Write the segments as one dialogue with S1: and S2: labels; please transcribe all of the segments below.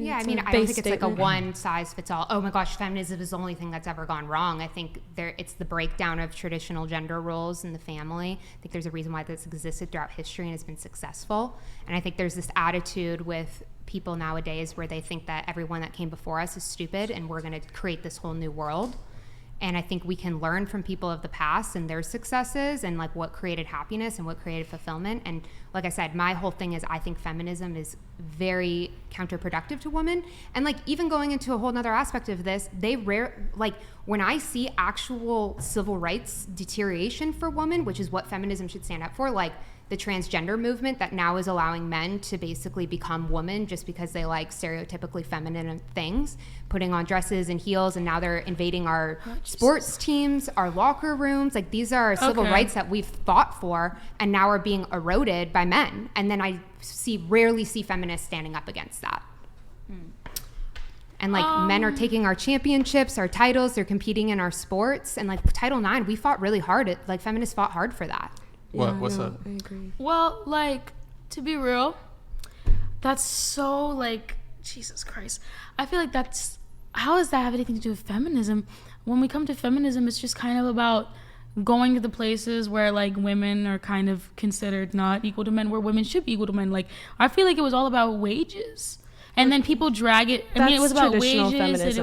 S1: Yeah, I mean, I don't think it's like a one size fits all. Oh my gosh, feminism is the only thing that's ever gone wrong. I think it's the breakdown of traditional gender roles in the family. I think there's a reason why this existed throughout history and has been successful. And I think there's this attitude with people nowadays where they think that everyone that came before us is stupid and we're going to create this whole new world. And I think we can learn from people of the past and their successes and like what created happiness and what created fulfillment. And like I said, my whole thing is I think feminism is very counterproductive to women. And like even going into a whole nother aspect of this, like when I see actual civil rights deterioration for women, which is what feminism should stand up for, like the transgender movement that now is allowing men to basically become women just because they like stereotypically feminine things, putting on dresses and heels, and now they're invading our sports teams, our locker rooms. Like these are civil rights that we've fought for and now are being eroded by men. And then I rarely see feminists standing up against that. And like men are taking our championships, our titles, they're competing in our sports. And like Title IX, we fought really hard. Like feminists fought hard for that.
S2: What's that?
S3: I agree.
S4: Well, like, to be real, that's so, like, Jesus Christ. I feel like how does that have anything to do with feminism? When we come to feminism, it's just kind of about going to the places where, like, women are kind of considered not equal to men, where women should be equal to men. Like, I feel like it was all about wages. And then people drag it. I mean, it was about wages, feminism. And it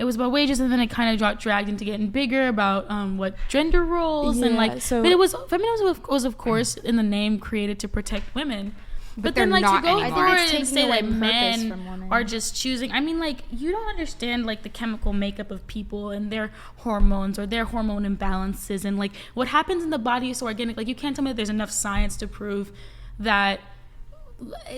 S4: was about wages, and then it kind of got dragged into getting bigger about what gender roles and like. But feminism was of course in the name created to protect women. But then like to go forward and say that men are just choosing. I mean, like you don't understand like the chemical makeup of people and their hormones or their hormone imbalances and like what happens in the body is so organic. Like you can't tell me that there's enough science to prove that.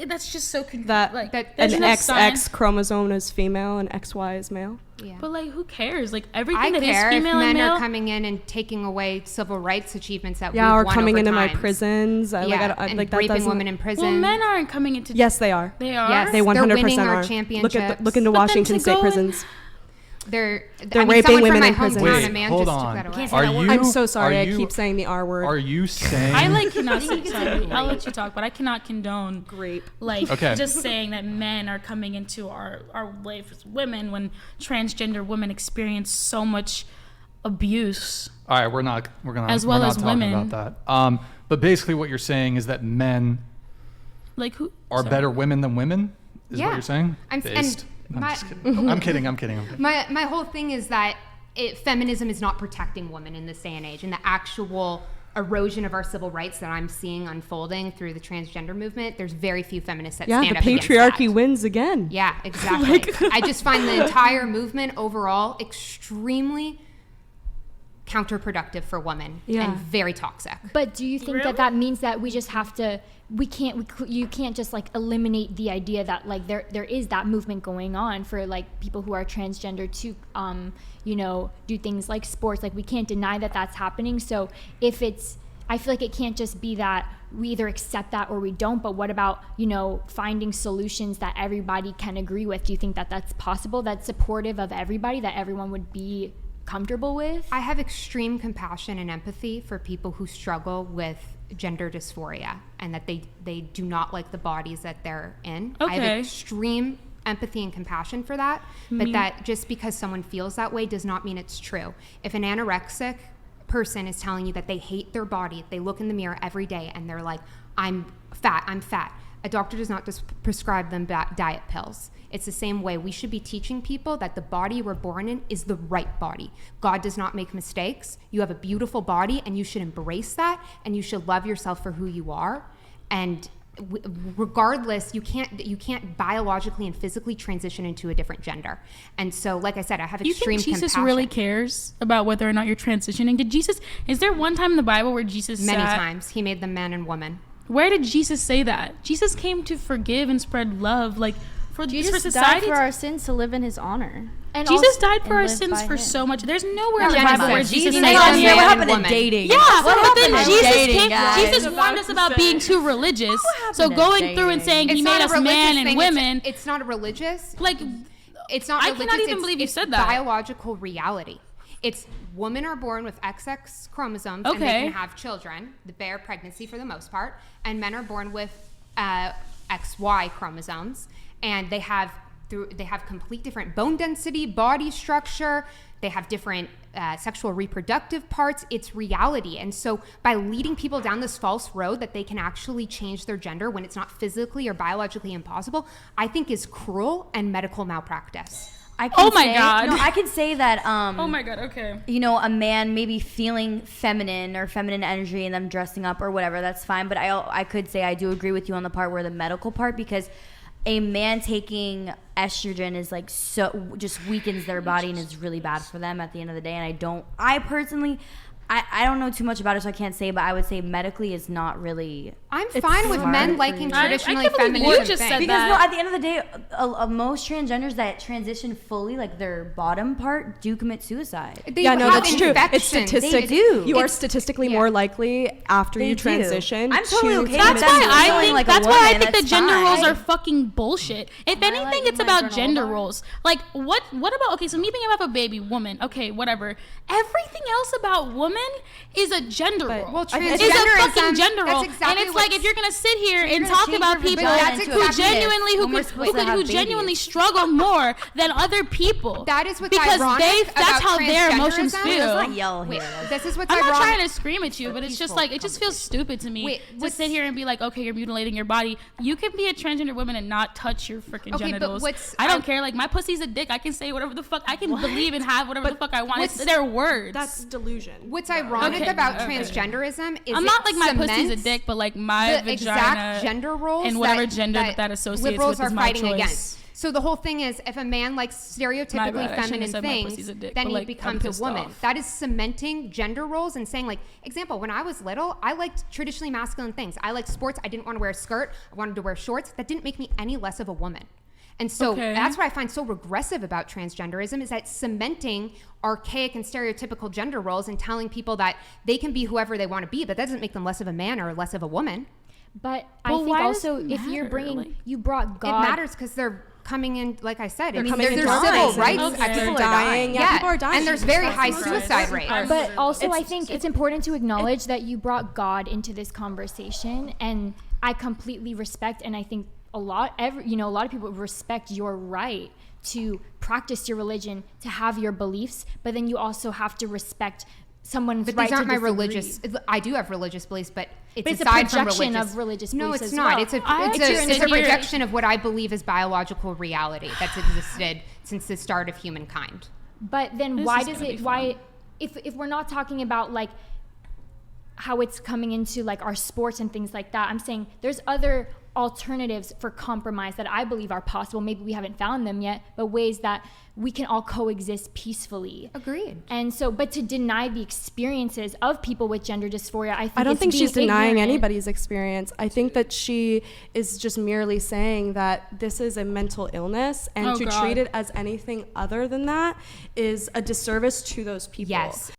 S4: That's just so
S3: that an XX chromosome is female and XY is male.
S4: Yeah. But like, who cares? Like everything that is female and male.
S1: Men are coming in and taking away civil rights achievements that we've
S3: or
S1: won
S3: coming
S1: over
S3: into
S1: times.
S3: My prisons.
S1: And raping women in prison.
S4: Well, men aren't coming into.
S3: Yes, they are.
S4: They are.
S3: Yes, they 100%
S1: they're winning
S3: are.
S1: Our championships.
S3: Look into Washington State prisons.
S1: They're
S3: raping women in prison.
S2: Wait, hold on.
S3: I'm so sorry. I keep saying the R word.
S2: Are you saying?
S4: I like cannot. Sorry, I'll let you talk, but I cannot condone just saying that men are coming into our life as women when transgender women experience so much abuse.
S2: All right, we're not talking
S4: women
S2: about that. But basically, what you're saying is that men are better women than women. Is what you're saying? I'm kidding.
S1: My whole thing is that feminism is not protecting women in this day and age, and the actual erosion of our civil rights that I'm seeing unfolding through the transgender movement. There's very few feminists that stand up against that.
S3: Yeah, the patriarchy wins again.
S1: Yeah, exactly. I just find the entire movement overall extremely counterproductive for women and very toxic.
S5: But do you think that means that we just have to? You can't just like eliminate the idea that like there is that movement going on for like people who are transgender to do things like sports. Like we can't deny that that's happening. So I feel like it can't just be that we either accept that or we don't. But what about finding solutions that everybody can agree with? Do you think that that's possible? That's supportive of everybody, that everyone would be comfortable with?
S1: I have extreme compassion and empathy for people who struggle with gender dysphoria and that they do not like the bodies that they're in. I have extreme empathy and compassion for that, but that just because someone feels that way does not mean it's true. If an anorexic person is telling you that they hate their body, they look in the mirror every day and they're like, I'm fat, a doctor does not just prescribe them diet pills. It's the same way. We should be teaching people that the body we're born in is the right body. God does not make mistakes. You have a beautiful body and you should embrace that and you should love yourself for who you are. And regardless, you can't biologically and physically transition into a different gender. And so, like I said, I have extreme compassion.
S4: You think Jesus really cares about whether or not you're transitioning? Is there one time in the Bible where Jesus
S1: Many times. He made them man and woman.
S4: Where did Jesus say that? Jesus came to forgive and spread love,
S6: Jesus died for our sins to live in his honor.
S4: And Jesus died for our sins for so much. There's nowhere in the Bible where Jesus said,
S6: what happened to dating?
S4: Yeah, but then Jesus warned us about being too religious. So going through and saying he made us man and women.
S1: It's not religious. It's not religious.
S4: I cannot even believe you said that.
S1: Biological reality. It's women are born with XX chromosomes and they can have children, the bear pregnancy for the most part, and men are born with XY chromosomes. and they have complete different bone density, body structure. They have different sexual reproductive parts. It's reality. And so by leading people down this false road that they can actually change their gender when it's not physically or biologically impossible, I think is cruel and medical malpractice.
S7: God.
S8: No, I can say that.
S4: Oh my God. Okay.
S8: You know, a man maybe feeling feminine or feminine energy and them dressing up or whatever, that's fine. But I could say I do agree with you on the part where the medical part, because a man taking estrogen is like so just weakens their body and is really bad for them at the end of the day. And I personally don't know too much about it, so I can't say, but I would say medically is not really.
S1: I'm fine with men liking traditionally feminine
S4: you just
S1: things.
S4: said
S8: Because
S4: that.
S8: no, at the end of the day, most transgenders that transition fully, like their bottom part, do commit suicide.
S3: That's true. It's
S1: infections.
S3: statistics.
S8: They do.
S3: You are statistically more likely after you transition.
S8: I'm totally okay
S4: That's
S8: with
S4: why
S8: them
S4: I
S8: feeling
S4: think
S8: like a
S4: that's why I
S8: woman,
S4: think the
S8: that's
S4: gender
S8: fine.
S4: roles are fucking bullshit. If anything, it's about
S7: granola
S4: gender
S7: bar?
S4: roles. Like what about, okay, so me being about a baby woman, okay, whatever. Everything else about woman is a gender role.
S1: Well,
S4: It's a
S1: transgenderism,
S4: fucking gender
S1: that's
S4: role.
S1: exactly
S4: and it's like, if you're gonna sit here and
S8: gonna
S4: talk
S8: change
S4: about
S8: your
S4: people
S8: vagina
S1: into
S4: who
S1: a
S4: genuinely
S8: penis when we're supposed to have
S4: genuinely
S8: babies.
S4: struggle more than other people.
S1: That is what's
S4: because
S1: ironic
S4: that's
S1: about
S4: how their emotions
S1: transgenderism.
S4: feel.
S8: Let's not yell here.
S1: This is what's
S4: I'm
S1: ironic.
S4: not trying to scream at you, but it's just like, it just feels stupid to me
S1: Wait,
S4: to
S1: what's-
S4: sit here and be like, okay, you're mutilating your body. You can be a transgender woman and not touch your freaking
S1: Okay, but
S4: genitals.
S1: what's-
S4: I don't care. Like, my pussy's a dick. I can say whatever the fuck. I can believe and have whatever the fuck I want. It's their words.
S3: That's delusion.
S1: What's ironic
S4: Okay,
S1: about
S4: okay.
S1: transgenderism is
S4: I'm
S1: it
S4: not like my pussy's a
S1: cements
S4: dick, but like my
S1: the
S4: vagina
S1: exact gender roles
S4: and whatever
S1: that,
S4: gender that associates
S1: liberals
S4: with
S1: are
S4: is my
S1: fighting
S4: choice.
S1: against. So the whole thing is, if a man likes
S4: My
S1: stereotypically
S4: bad. I shouldn't have
S1: feminine
S4: said my
S1: things,
S4: pussy's a dick,
S1: then
S4: but,
S1: he
S4: like, I'm
S1: becomes a
S4: pissed
S1: woman.
S4: off.
S1: That is cementing gender roles and saying, like, example, when I was little, I liked traditionally masculine things. I liked sports. I didn't want to wear a skirt. I wanted to wear shorts. That didn't make me any less of a woman. And so that's what I find so regressive about transgenderism, is that cementing archaic and stereotypical gender roles and telling people that they can be whoever they want to be, but that doesn't make them less of a man or less of a woman.
S5: But I
S4: Well,
S5: think
S4: why does
S5: also
S4: it
S5: if you're
S4: matter?
S5: bringing,
S4: Like-
S5: you brought God.
S1: It matters because they're coming in, like I said,
S3: coming
S1: there's
S3: in
S1: civil
S3: dying.
S1: rights.
S4: Okay.
S1: People
S3: They're
S1: are
S3: dying. Yeah, people are dying.
S1: And there's very
S3: That's
S1: high
S3: the most
S1: suicide
S3: important
S1: rates.
S3: part.
S5: But also, I
S3: It's-
S5: think it's important to acknowledge that you brought God into this conversation, and I completely respect, and I think a lot of people respect your right to practice your religion, to have your beliefs, but then you also have to respect someone's
S1: But
S5: right
S1: these aren't
S5: to
S1: my
S5: disagree.
S1: religious. I do have religious beliefs, but it's
S5: It's a
S1: aside from
S5: projection
S1: religious.
S5: of religious
S1: No,
S5: beliefs
S1: it's
S5: as
S1: not.
S5: well.
S1: It's a
S4: I
S1: it's
S4: could
S1: a
S4: sit here-
S1: projection of what I believe is biological reality that's existed since the start of humankind.
S5: But then
S4: This
S5: why
S4: is
S5: does
S4: gonna
S5: it
S4: be
S5: why
S4: fun.
S5: if we're not talking about like how it's coming into like our sports and things like that, I'm saying there's other alternatives for compromise that I believe are possible. Maybe we haven't found them yet, but ways that we can all coexist peacefully.
S1: Agreed.
S5: And so, but to deny the experiences of people with gender dysphoria, I
S3: don't
S5: it's
S3: think
S5: being
S3: she's denying
S5: ignorant.
S3: anybody's experience. I think that she is just merely saying that this is a mental illness, and
S4: Oh,
S3: to
S4: God.
S3: treat it as anything other than that is a disservice to those people.
S1: Yes.